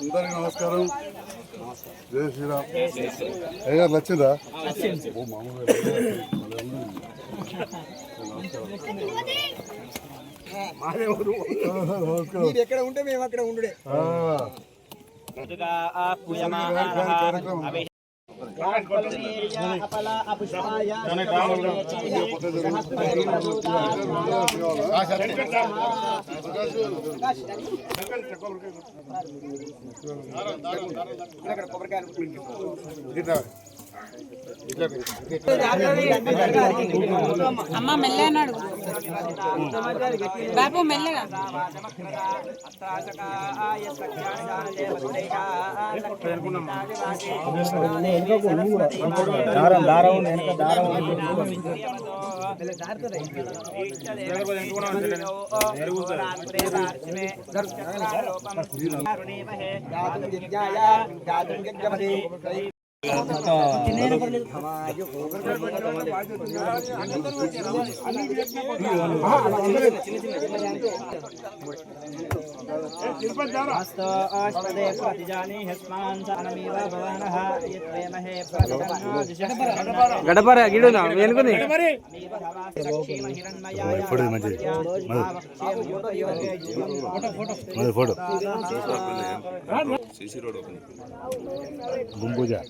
అందరికీ నమస్కారం. జై శ్రీరామ్. అయ్యారు వచ్చిందా? ఓ మామూలుగా ఎక్కడ ఉంటే మేము అక్కడ ఉండే అమ్మ మెల్లన్నాడు బాబు మెల్లగా గడపర గిడునా వెనుకుని ఫోటో గుంబుజా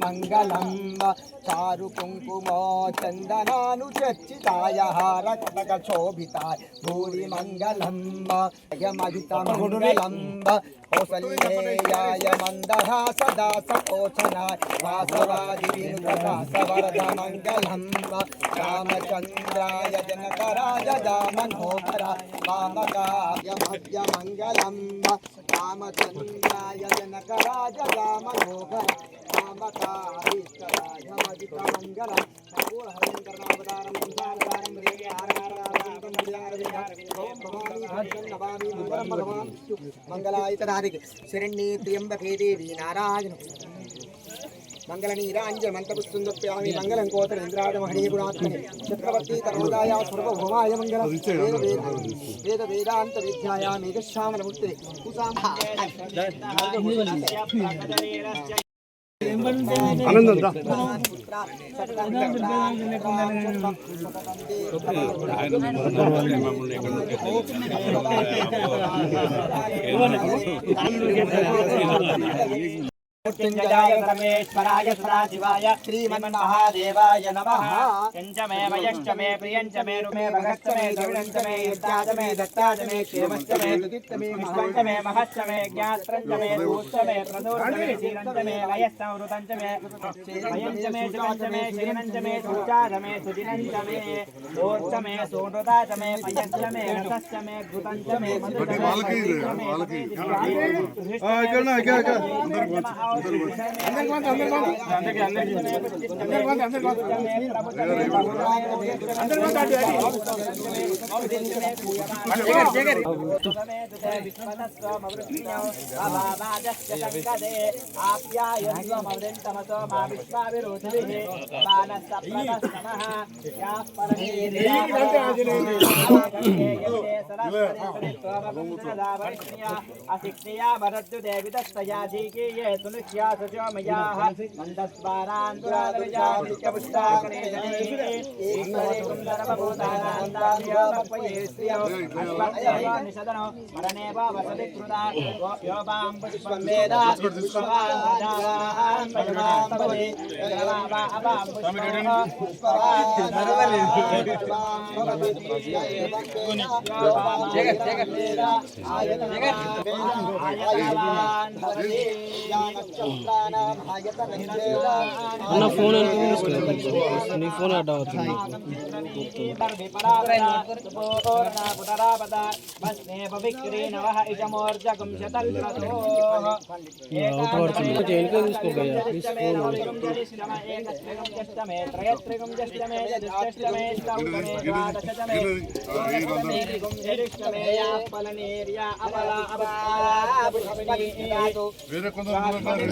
మంగళం చారు కుంకుమో చందనాను చర్చితాయ హారకటక శోభితాయ భూరి మంగళం మంగళం కౌసల్యేయాయ మందహాస దాస కోచనాయ వాసవాది వినుతవరద మంగళం రామచంద్రాయ జనకరాయ దామనోహర వామకాయ మధ్య మంగళం రామచంద్రాయ జనకరాయ దామనోహర వామకాయ మధ్య మంగళం హరికరణావతారం సంసారసారం రేగే మంగళాయతరాధిక శరణ్యే త్ర్యంబకే దేవి నారాయణ మంగళ నీరాంజ మంత్రపుష్పందప్యామి మంగళం కోతర ఇంద్రాజ మహనీయ గుణాత్మనే చక్రవర్తి తరోదాయ సర్వభౌమాయ మంగళ వేద వేదాంత విద్యాయ మేఘశ్యామలమూర్తే ఆనందం मृत्युंजयाय परमेश्वराय सदाशिवाय श्रीमन्महादेवाय नमः। पंचमे वयश्च मे प्रियञ्च मे रुमे भगश्च मे द्रविणञ्च मे यज्ञाच मे दत्ताच मे क्षेमश्च मे दुतिश्च मे विश्वञ्च मे महश्च मे ज्ञात्रञ्च मे दूश्च मे प्रदूश्च मे शीलञ्च मे वयस्संवृतञ्च मे वयञ्च मे शिवञ्च मे शीलञ्च मे सूचाच मे सुदिनञ्च मे दोश्च मे सोनृताच मे पयश्च मे रसश्च मे घृतञ्च मे अशिक्षया भरद्दु देवितस्तया जीकीये सुनिश्या सुचोमयाः मन्दस्वारान्तुरादविजापुष्टाकरेशने ईश्वरे कुन्दरमभूतानान्दाभ्योमपयेस्त्रियो निषदनो मरणेव वसति कृता योपां पुष्पं वेदा पुष्पवान् भजनाम्बले जलवावा अवां అన్న ఫోన్ నీ ఫోన్ అడ్డా అవుతుంది వేరే కొందరు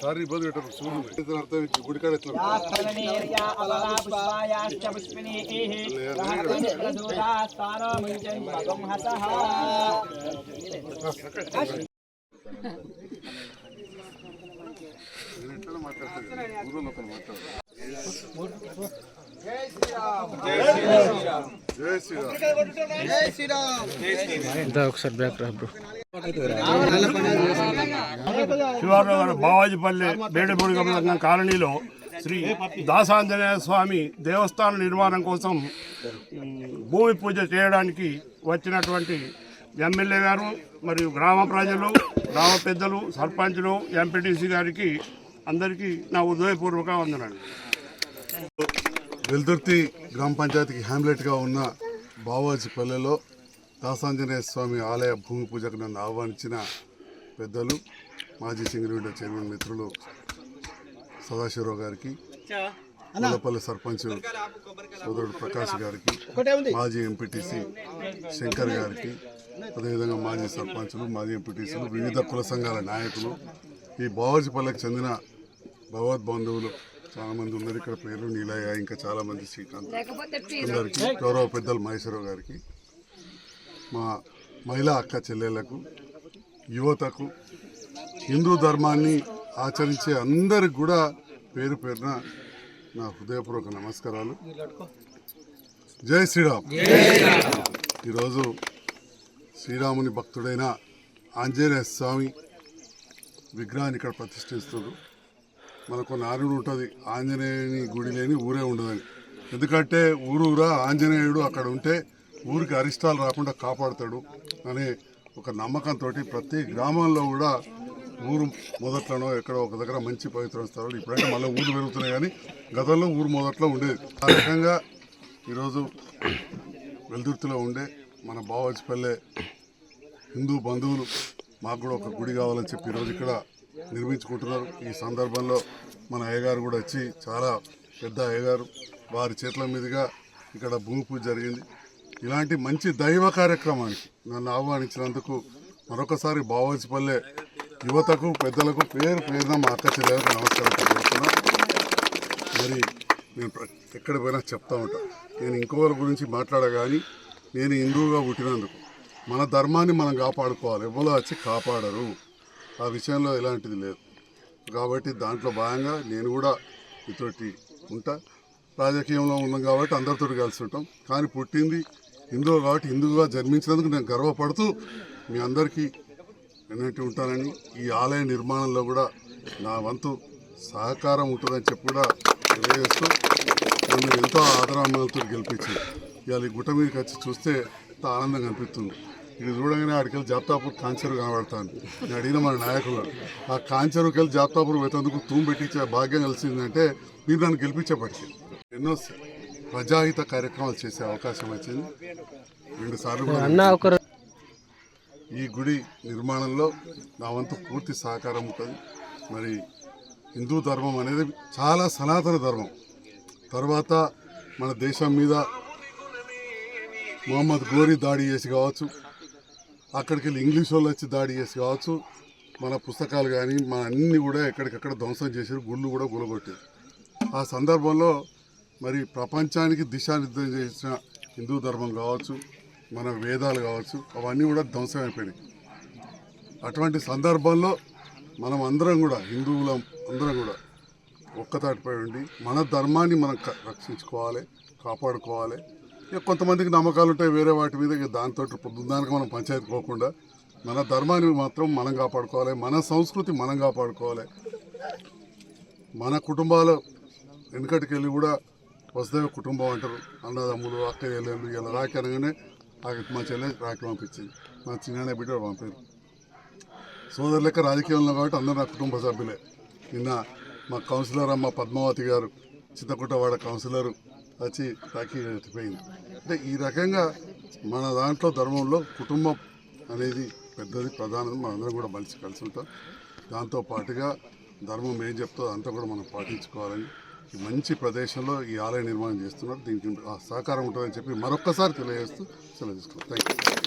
సారీ ఇబ్బంది పెట్టారు చూడు గుడికాడ ఒకసారి బ్యాక్ రా బ్రో. శివారావు బావాజీపల్లి బేడపూడి కాలనీలో శ్రీ దాసాంజనేయ స్వామి దేవస్థాన నిర్మాణం కోసం భూమి పూజ చేయడానికి వచ్చినటువంటి ఎమ్మెల్యే గారు మరియు గ్రామ ప్రజలు, గ్రామ పెద్దలు, సర్పంచులు, ఎంపీటీసీ గారికి అందరికీ నా హృదయపూర్వక వందనాలు. వెల్దుర్తి గ్రామ పంచాయతీకి హ్యామ్లెట్గా ఉన్న బావాజీపల్లెలో దాసాంజనేయ స్వామి ఆలయ భూమి పూజకు నన్ను ఆహ్వానించిన పెద్దలు, మాజీ సింగరేణి చైర్మన్ మిత్రులు సదాశివరావు గారికి, గొల్లపల్లి సర్పంచ్ సోదరుడు ప్రకాష్ గారికి, మాజీ ఎంపీటీసీ శంకర్ గారికి, అదేవిధంగా మాజీ సర్పంచులు, మాజీ ఎంపీటీసీలు, వివిధ కుల సంఘాల నాయకులు, ఈ బావాజీపల్లెకి చెందిన భగవద్బంధువులు చాలామంది ఉన్నారు ఇక్కడ. పేరు నీలయ్య, ఇంకా చాలామంది, శ్రీకాంత్, అందరికీ, గౌరవ పెద్దలు మహేశ్వరరావు గారికి, మా మహిళా అక్క చెల్లెళ్లకు, యువతకు, హిందూ ధర్మాన్ని ఆచరించే అందరికి కూడా పేరు పేరున నా హృదయపూర్వక నమస్కారాలు. జై శ్రీరామ్. ఈరోజు శ్రీరాముని భక్తుడైన ఆంజనేయ స్వామి విగ్రహాన్ని ఇక్కడ ప్రతిష్ఠిస్తున్నారు. మనకు నానుడు ఉంటుంది, ఆంజనేయుని గుడి లేని ఊరే ఉండదని. ఎందుకంటే ఊరూరా ఆంజనేయుడు అక్కడ ఉంటే ఊరికి అరిష్టాలు రాకుండా కాపాడుతాడు అనే ఒక నమ్మకంతో ప్రతి గ్రామంలో కూడా ఊరు మొదట్లోనో ఎక్కడో ఒక దగ్గర మంచి పవిత్ర స్థలాలు, ఇప్పుడంటే మళ్ళీ ఊరు పెరుగుతున్నాయి కానీ గతంలో ఊరు మొదట్లో ఉండేది. ఆ రకంగా ఈరోజు వెల్దుర్తిలో ఉండే మన బావాజీపల్లె హిందూ బంధువులు మాకు కూడా ఒక గుడి కావాలని చెప్పి ఈరోజు ఇక్కడ నిర్మించుకుంటున్నారు. ఈ సందర్భంలో మన అయ్యగారు కూడా వచ్చి, చాలా పెద్ద అయ్యగారు, వారి చేతుల మీదుగా ఇక్కడ భూమి పూజ జరిగింది. ఇలాంటి మంచి దైవ కార్యక్రమానికి నన్ను ఆహ్వానించినందుకు మరొకసారి బావాజీపల్లె యువతకు, పెద్దలకు పేరు పేరున మా అక్క చెల్లెలకు నమస్కారం తెలియజేస్తున్నా. మరి నేను ఎక్కడ పోయినా చెప్తా ఉంటా, నేను ఇంకొకరి గురించి మాట్లాడా కానీ నేను హిందువుగా పుట్టినందుకు మన ధర్మాన్ని మనం కాపాడుకోవాలి, ఎవరో వచ్చి కాపాడరు, ఆ విషయంలో ఎలాంటిది లేదు. కాబట్టి దాంట్లో భాగంగా నేను కూడా ఇతోటి ఉంటా. రాజకీయంలో ఉన్నాం కాబట్టి అందరితో కలిసి ఉంటాం, కానీ పుట్టింది హిందువు కాబట్టి హిందువుగా జన్మించినందుకు నేను గర్వపడుతూ మీ అందరికీ వెన్నట్టు ఉంటానని, ఈ ఆలయ నిర్మాణంలో కూడా నా వంతు సహకారం ఉంటుందని చెప్పి కూడా తెలియజేస్తూ నన్ను ఎంతో ఆదరామాలతో గెలిపించింది. ఇవాళ ఈ గుట్ట మీదకి వచ్చి చూస్తే ఎంతో ఆనందంగా అనిపిస్తుంది. ఇది చూడగానే ఆడికెళ్ళి జాప్తాపూర్ కాంచెరు కనబడతాను. నేను అడిగిన మన నాయకులు, ఆ కాంచెరుకి వెళ్ళి జాప్తాపూర్ పోయేందుకు తూము పెట్టించే భాగ్యం కలిసిందంటే మీరు నన్ను గెలిపించేపటికి ఎన్నో ప్రజాహిత కార్యక్రమాలు చేసే అవకాశం వచ్చింది. 2 సార్లు ఈ గుడి నిర్మాణంలో నా వంతు పూర్తి సహకారం ఉంటుంది. మరి హిందూ ధర్మం అనేది చాలా సనాతన ధర్మం. తర్వాత మన దేశం మీద మొహమ్మద్ గోరీ దాడి చేసి కావచ్చు, అక్కడికి వెళ్ళి ఇంగ్లీష్ వాళ్ళు వచ్చి దాడి చేసి కావచ్చు, మన పుస్తకాలు కానీ మన అన్నీ కూడా ఎక్కడికక్కడ ధ్వంసం చేశారు, గుళ్ళు కూడా గులగొట్టారు. ఆ సందర్భంలో మరి ప్రపంచానికి దిశానిర్దేశం చేసిన హిందూ ధర్మం కావచ్చు, మన వేదాలు కావచ్చు, అవన్నీ కూడా ధ్వంసమైపోయినాయి. అటువంటి సందర్భంలో మనం అందరం కూడా, హిందువులం అందరం కూడా ఒక్కతాటిపై ఉండి మన ధర్మాన్ని మనం రక్షించుకోవాలి, కాపాడుకోవాలి. ఇక కొంతమందికి నమ్మకాలు ఉంటాయి వేరే వాటి మీద, ఇక దాంతో పొద్దుదానికి మనం పంచాయతీ పోకుండా మన ధర్మాన్ని మాత్రం మనం కాపాడుకోవాలి, మన సంస్కృతి మనం కాపాడుకోవాలి. మన కుటుంబాలు వెనుకటికి వెళ్ళి కూడా వసుదైవ కుటుంబం అంటారు, అన్నదమ్ములు, అక్క చెల్లెళ్ళు. ఇలా రాఖీ అనగానే మా చెల్లె రాఖీ పంపించింది, మా చిన్న బిడ్డ పంపారు. సోదరు లెక్క రాజకీయంలో కాబట్టి అందరూ నా కుటుంబ సభ్యులే. నిన్న మా కౌన్సిలర్ అమ్మ పద్మావతి గారు, చిత్తకుట్టవాడ కౌన్సిలరు వచ్చి రాఖీ కట్టిపోయింది. అంటే ఈ రకంగా మన దాంట్లో ధర్మంలో కుటుంబం అనేది పెద్దది, ప్రధానం. మనందరం కూడా కలిసి ఉంటాం. దాంతో పాటుగా ధర్మం ఏం చెప్తుందో అంతా కూడా మనం పాటించుకోవాలని ఈ మంచి ప్రదేశంలో ఈ ఆలయ నిర్మాణం చేస్తున్నారు. దీనికి సహకారం ఉంటుందని చెప్పి మరొక్కసారి తెలియజేస్తూ సెలవు తీసుకుంటాం. Thank you.